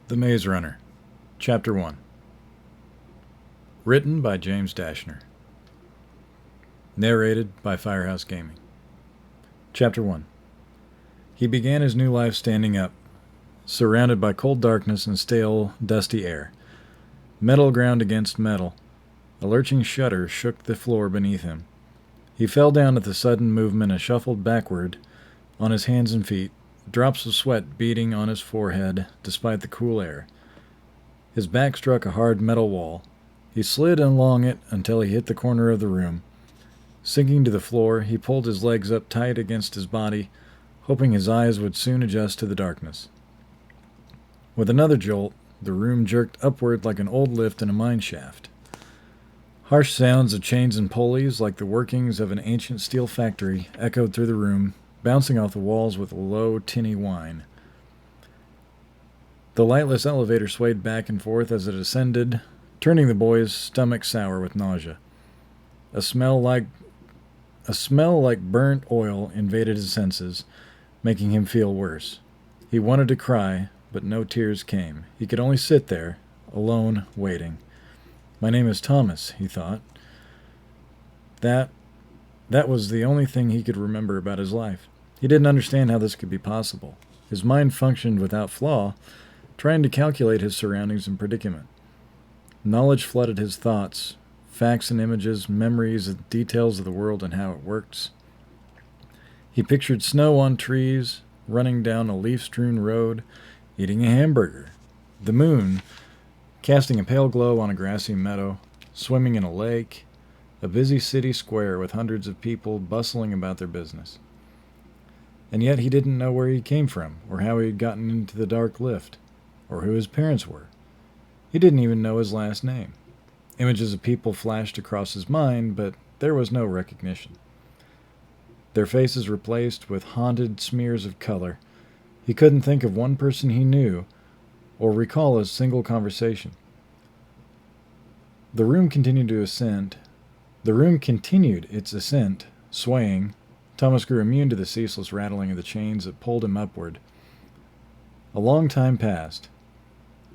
The Maze Runner, Chapter 1. Written by James Dashner. Narrated by Firehouse Gaming. Chapter 1. He began his new life standing up, surrounded by cold darkness and stale, dusty air. Metal ground against metal. A lurching shudder shook the floor beneath him. He fell down at the sudden movement and shuffled backward on his hands and feet, drops of sweat beading on his forehead despite the cool air. His back struck a hard metal wall. He slid along it until he hit the corner of the room. Sinking to the floor, he pulled his legs up tight against his body, hoping his eyes would soon adjust to the darkness. With another jolt, the room jerked upward like an old lift in a mine shaft. Harsh sounds of chains and pulleys, like the workings of an ancient steel factory, echoed through the room, bouncing off the walls with a low, tinny whine. The lightless elevator swayed back and forth as it ascended, turning the boy's stomach sour with nausea. A smell like burnt oil invaded his senses, making him feel worse. He wanted to cry, but no tears came. He could only sit there, alone, waiting. "My name is Thomas," he thought. That was the only thing he could remember about his life. He didn't understand how this could be possible. His mind functioned without flaw, trying to calculate his surroundings and predicament. Knowledge flooded his thoughts, facts and images, memories of details of the world and how it works. He pictured snow on trees, running down a leaf-strewn road, eating a hamburger. The moon, casting a pale glow on a grassy meadow, swimming in a lake, a busy city square with hundreds of people bustling about their business. And yet he didn't know where he came from, or how he had gotten into the dark lift, or who his parents were. He didn't even know his last name. Images of people flashed across his mind, but there was no recognition. Their faces replaced with haunted smears of color. He couldn't think of one person he knew, or recall a single conversation. The room continued its ascent, swaying. Thomas grew immune to the ceaseless rattling of the chains that pulled him upward. A long time passed.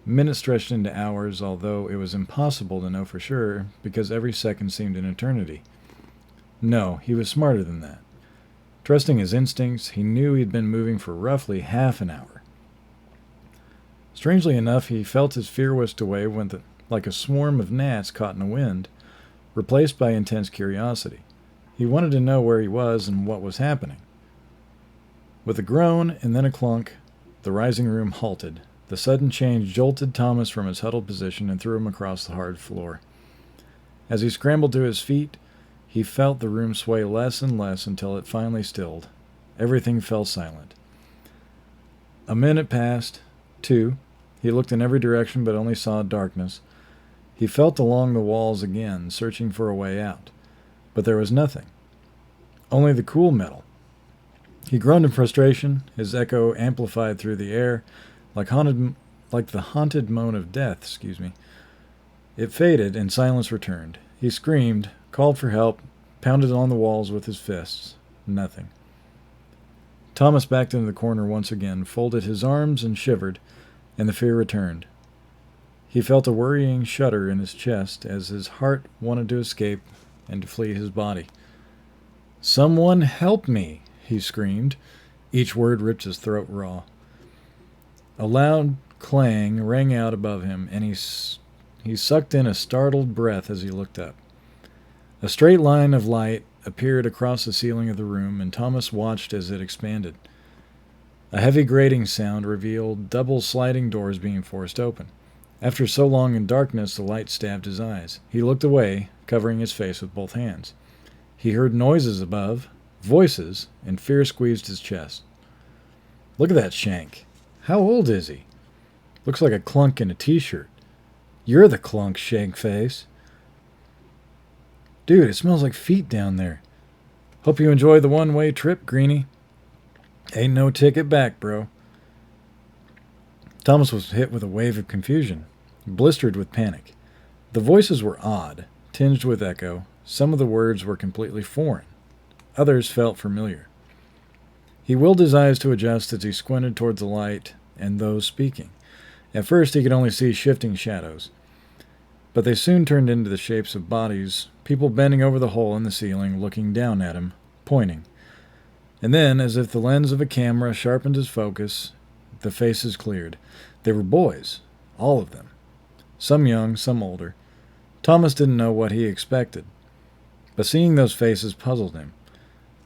Minutes stretched into hours, although it was impossible to know for sure, because every second seemed an eternity. No, he was smarter than that. Trusting his instincts, he knew he'd been moving for roughly half an hour. Strangely enough, he felt his fear whisked away like a swarm of gnats caught in a wind, replaced by intense curiosity. He wanted to know where he was and what was happening. With a groan and then a clunk, the rising room halted. The sudden change jolted Thomas from his huddled position and threw him across the hard floor. As he scrambled to his feet, he felt the room sway less and less until it finally stilled. Everything fell silent. A minute passed, 2. He looked in every direction but only saw darkness. He felt along the walls again, searching for a way out. But there was nothing. Only the cool metal. He groaned in frustration, his echo amplified through the air, like the haunted moan of death, It faded, and silence returned. He screamed, called for help, pounded on the walls with his fists. Nothing. Thomas backed into the corner once again, folded his arms and shivered, and the fear returned. He felt a worrying shudder in his chest as his heart wanted to escape and to flee his body. "Someone help me!" he screamed. Each word ripped his throat raw. A loud clang rang out above him, and he sucked in a startled breath as he looked up. A straight line of light appeared across the ceiling of the room, and Thomas watched as it expanded. A heavy grating sound revealed double sliding doors being forced open. After so long in darkness, the light stabbed his eyes. He looked away, covering his face with both hands. He heard noises above, voices, and fear squeezed his chest. "Look at that shank. How old is he? Looks like a clunk in a t-shirt. You're the clunk, Shankface. Dude, it smells like feet down there. Hope you enjoy the one-way trip, Greenie. Ain't no ticket back, bro." Thomas was hit with a wave of confusion, blistered with panic. The voices were odd, tinged with echo. Some of the words were completely foreign. Others felt familiar. He willed his eyes to adjust as he squinted towards the light and those speaking. At first he could only see shifting shadows, but they soon turned into the shapes of bodies, people bending over the hole in the ceiling, looking down at him, pointing. And then, as if the lens of a camera sharpened his focus, the faces cleared. They were boys, all of them. Some young, some older. Thomas didn't know what he expected, but seeing those faces puzzled him.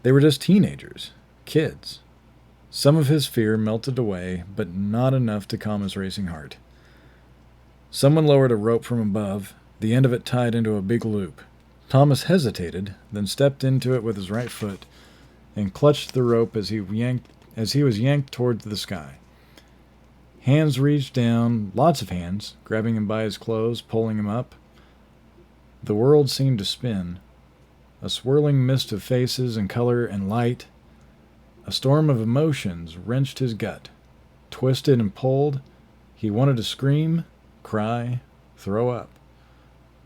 They were just teenagers, kids. Some of his fear melted away, but not enough to calm his racing heart. Someone lowered a rope from above, the end of it tied into a big loop. Thomas hesitated, then stepped into it with his right foot and clutched the rope as he was yanked towards the sky. Hands reached down, lots of hands, grabbing him by his clothes, pulling him up. The world seemed to spin. A swirling mist of faces and color and light. A storm of emotions wrenched his gut. Twisted and pulled, he wanted to scream, cry, throw up.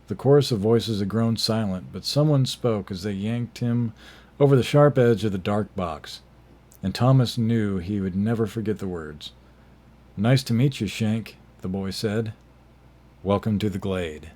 The chorus of voices had grown silent, but someone spoke as they yanked him over the sharp edge of the dark box, and Thomas knew he would never forget the words. "Nice to meet you, Shank," the boy said. "Welcome to the Glade."